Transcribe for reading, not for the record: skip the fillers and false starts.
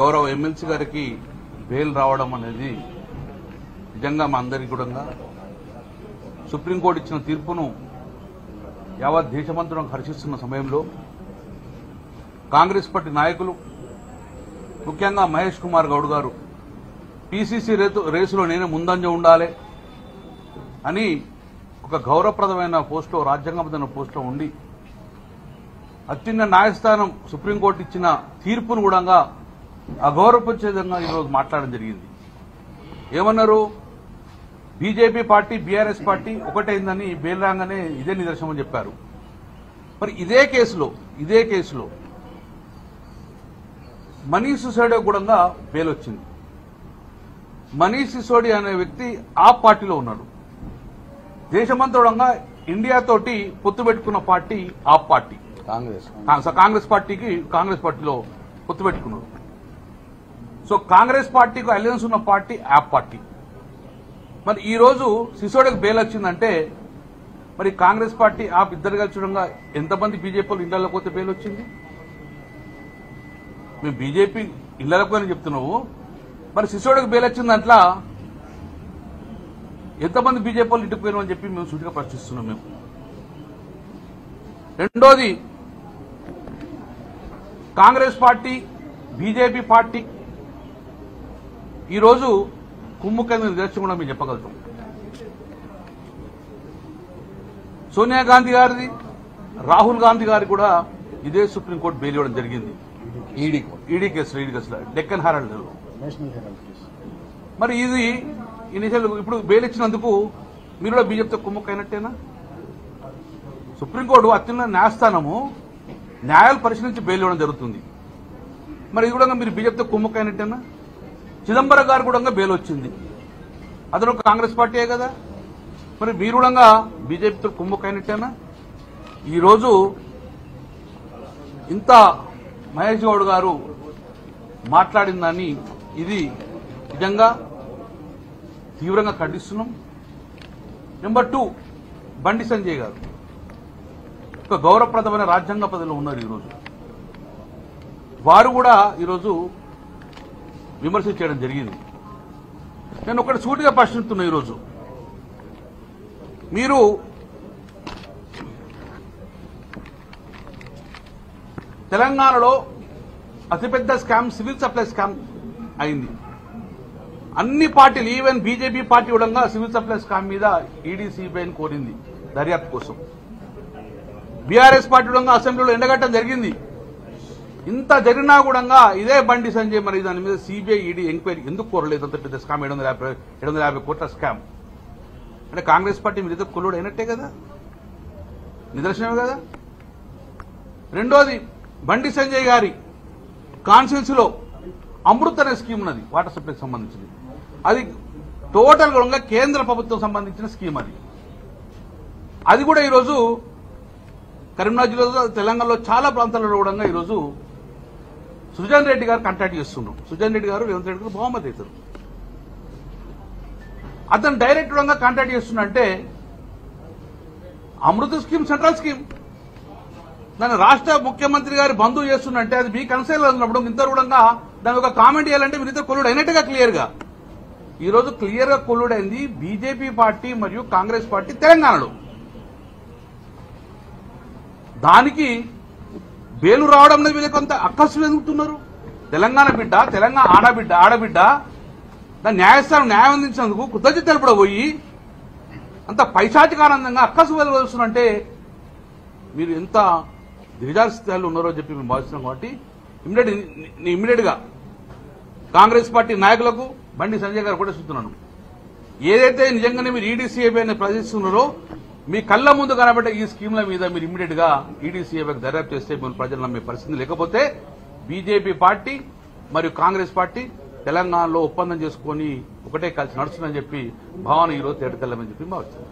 గౌరవ ఎమ్మెల్సీ గారికి బెయిల్ రావడం అనేది నిజంగా మా అందరికీ కూడా సుప్రీంకోర్టు ఇచ్చిన తీర్పును యావత్ దేశమంతరం హర్షిస్తున్న సమయంలో కాంగ్రెస్ పార్టీ నాయకులు ముఖ్యంగా మహేష్ కుమార్ గౌడ్ గారు పీసీసీ రేసులో నేనే ముందంజ ఉండాలి అని ఒక గౌరవప్రదమైన పోస్టులో రాజ్యాంగబద్ధమైన పోస్టులో ఉండి అత్యున్నత న్యాయస్థానం సుప్రీంకోర్టు ఇచ్చిన తీర్పును కూడా అగౌరవపరిచే విధంగా ఈరోజు మాట్లాడడం జరిగింది. ఏమన్నారు? బీజేపీ పార్టీ బీఆర్ఎస్ పార్టీ ఒకటైందని బెయిల్ రాగానే ఇదే నిదర్శనం చెప్పారు. మరి ఇదే కేసులో మనీష్ సిసోడియా కూడా బెయిల్ వచ్చింది. మనీష్ సిసోడియా అనే వ్యక్తి ఆ పార్టీలో ఉన్నాడు. దేశమంతరంగా ఇండియా తోటి పొత్తు పెట్టుకున్న పార్టీ ఆ పార్టీ కాంగ్రెస్ పార్టీలో పొత్తు పెట్టుకున్నారు. సో కాంగ్రెస్ పార్టీకి అలయన్స్ ఉన్న పార్టీ ఆ పార్టీ. మరి ఈ రోజు సిసోడియాకు బెయిల్ వచ్చిందంటే మరి కాంగ్రెస్ పార్టీ ఆ ఇద్దరు కలిసి చూడంగా ఎంతమంది బీజేపీలు ఇళ్లలోకి పోతే బెయిల్ వచ్చింది? మేము బీజేపీ ఇళ్లలోకి అని చెప్తున్నావు. మరి సిసోడియాకు బెయిల్ వచ్చింది దాంట్లో ఎంతమంది బీజేపీ వాళ్ళు ఇంటికి పోయినా అని చెప్పి మేము సూటిగా ప్రశ్నిస్తున్నాం. మేము రెండోది, కాంగ్రెస్ పార్టీ బీజేపీ పార్టీ ఈరోజు కుమ్ముకైన నిదర్శనం కూడా మేము చెప్పగలుగుతాం. సోనియా గాంధీ గారిది, రాహుల్ గాంధీ గారికి కూడా ఇదే సుప్రీంకోర్టు బెయిల్ ఇవ్వడం జరిగింది. ఈడీ కేసులో డెక్కన్ హెరాల్డ్. మరి ఇది ఇప్పుడు బెయిల్ ఇచ్చినందుకు మీరు కూడా బీజేపీతో కుమ్ముకైనట్టేనా? సుప్రీంకోర్టు అత్యున్నత న్యాయస్థానము న్యాయాలు పరిశీలించి బెయిల్ ఇవ్వడం జరుగుతుంది. మరి ఇది కూడా మీరు బీజేపీతో కుమ్ముకైనట్టేనా? చిదంబరం గారు కూడా బెయిల్ వచ్చింది. అతను కాంగ్రెస్ పార్టీయే కదా. మరి మీరు కూడా బీజేపీతో కుమ్ముకైనట్టేనా? ఈరోజు ఇంత మహేష్ గౌడ్ గారు మాట్లాడిందని ఇది నిజంగా తీవ్రంగా ఖండిస్తున్నాం. నెంబర్ 2, బండి సంజయ్ గారు ఒక గౌరవప్రదమైన రాజ్యాంగ పదవిలో ఉన్నారు. ఈరోజు వారు కూడా ఈరోజు విమర్శ చేయడం జరిగింది. నేను ఒకటి సూటిగా ప్రశ్నిస్తున్నా. ఈరోజు మీరు తెలంగాణలో అతిపెద్ద స్కామ్ సివిల్ సప్లై స్కామ్ అయింది. అన్ని పార్టీలు ఈవెన్ బీజేపీ పార్టీ కూడా సివిల్ సప్లై స్కామ్ మీద ఈడీ సిబిఐని కోరింది దర్యాప్తు కోసం. బీఆర్ఎస్ పార్టీ కూడా అసెంబ్లీలో ఎండగట్టడం జరిగింది. ఇంత జరిగినా కూడా ఇదే బండి సంజయ్ మరి దాని మీద సిబిఐ ఈడీ ఎంక్వైరీ ఎందుకు కోరలేదు? అంత పెద్ద స్కామ్ 750 కోట్ల స్కామ్ అంటే కాంగ్రెస్ పార్టీ మీద కొల్లుడు అయినట్టే కదా, నిదర్శనమే కదా. రెండోది, బండి సంజయ్ గారి కాన్స్టిట్యున్సీలో అమృత్ అనే స్కీమ్ ఉన్నది, వాటర్ సప్లైకి సంబంధించింది. అది టోటల్ గా కేంద్ర ప్రభుత్వం సంబంధించిన స్కీమ్. అది కూడా ఈరోజు కరీంనగర్ జిల్లాలో తెలంగాణలో చాలా ప్రాంతాలలో కూడా ఈరోజు సుజన్ రెడ్డి గారు కాంటాక్ట్ చేస్తున్నాం. సుజన్ రెడ్డి గారు రేవంత్ రెడ్డి గారు బహుమతి అవుతారు. అతను డైరెక్ట్ గా కాంటాక్ట్ చేస్తున్నంటే అమృత స్కీమ్ సెంట్రల్ స్కీమ్, దాన్ని రాష్ట్ర ముఖ్యమంత్రి గారి బంధువు చేస్తున్నంటే అది మీ కన్సైల్ ఉన్నప్పుడు ఇంత కూడా దాని ఒక కామెంట్ చేయాలంటే మీరిద్దరు కొల్లుడు అయినట్టుగా క్లియర్ గా. ఈ రోజు క్లియర్ గా కొల్లుడైంది బీజేపీ పార్టీ మరియు కాంగ్రెస్ పార్టీ తెలంగాణలో. దానికి బెయిల్ రావడం అనేది మీద కొంత అక్కసు వెతుకుతున్నారు. తెలంగాణ బిడ్డ, తెలంగాణ ఆడబిడ్డ దాని న్యాయస్థానం న్యాయం అందించినందుకు కృతజ్ఞత తెలుపడం పోయి అంత పైశాచికానందంగా అక్కసు వెలువరుస్తున్నంటే మీరు ఎంత దిగజారి స్థితిలో ఉన్నారో చెప్పి మేము భావిస్తున్నాం. కాబట్టి ఇమ్మీడియట్ గా కాంగ్రెస్ పార్టీ నాయకులకు బండి సంజయ్ గారు కూడా చెప్తున్నాను, ఏదైతే నిజంగానే మీరు ఈడీసీఐబీ అని ప్రశ్నిస్తున్నారో మీ కళ్ళ ముందు కనబడ్డ ఈ స్కీమ్ల మీద మీరు ఇమ్మీడియట్ గా ఈడీసీఐబీకి దర్యాప్తు చేస్తే మీరు ప్రజలు నమ్మే పరిస్థితి. లేకపోతే బీజేపీ పార్టీ మరియు కాంగ్రెస్ పార్టీ తెలంగాణలో ఒప్పందం చేసుకుని ఒకటే కలిసి నడుస్తుందని చెప్పి భావన ఈరోజు తేటతెల్లమని చెప్పి భావిస్తారు.